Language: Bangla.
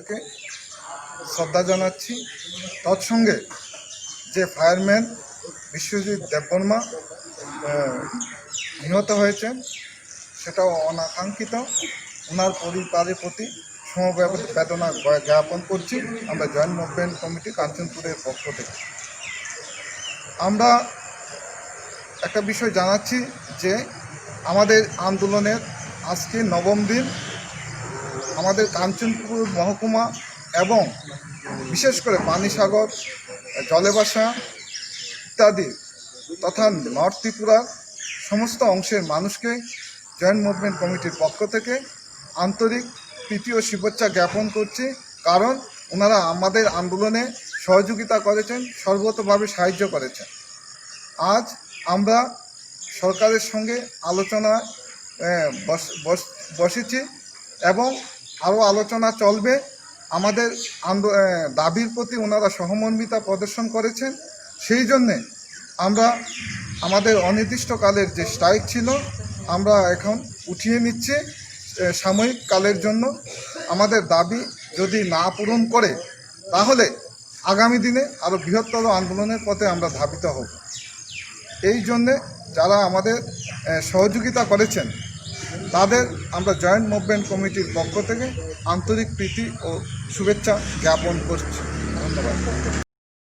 শহীদদেরকে শ্রদ্ধা জানাচ্ছি। তৎসঙ্গে যে ফায়ারম্যান বিশ্বজিৎ দেববর্মা নিহত হয়েছেন সেটাও অনাকাঙ্ক্ষিত। ওনার পরিবারের প্রতি সমবেদনা জ্ঞাপন করছি আমরা জয়েন্ট মুভমেন্ট কমিটি কাঞ্চনপুরের পক্ষ থেকে। আমরা একটা বিষয় জানাচ্ছি যে আমাদের আন্দোলনের আজকে 9ম দিন। আমাদের কাঞ্চনপুর মহকুমা এবং বিশেষ করে পানিসাগর, জলেবাসা ইত্যাদি তথা নর্থ ত্রিপুরার সমস্ত অংশের মানুষকে জয়েন্ট মুভমেন্ট কমিটির পক্ষ থেকে আন্তরিক প্রীতি ও শুভেচ্ছা জ্ঞাপন করছি। কারণ ওনারা আমাদের আন্দোলনে সহযোগিতা করেছেন, সর্বতভাবে সাহায্য করেছেন। আজ আমরা সরকারের সঙ্গে আলোচনায় বসেছি এবং আরও আলোচনা চলবে। আমাদের দাবির প্রতি ওনারা সহমর্মিতা প্রদর্শন করেছেন। সেই জন্যে আমরা আমাদের অনির্দিষ্টকালের যে স্ট্রাইক ছিল আমরা এখন উঠিয়ে নিচ্ছি সাময়িক কালের জন্য। আমাদের দাবি যদি না পূরণ করে তাহলে আগামী দিনে আরও বৃহত্তর আন্দোলনের পথে আমরা ধাবিত হব। এই জন্যে যারা আমাদের সহযোগিতা করেছেন তাদের আমরা জয়েন্ট মুভমেন্ট কমিটির পক্ষ থেকে আন্তরিক প্রীতি ও শুভেচ্ছা জ্ঞাপন করছি। ধন্যবাদ।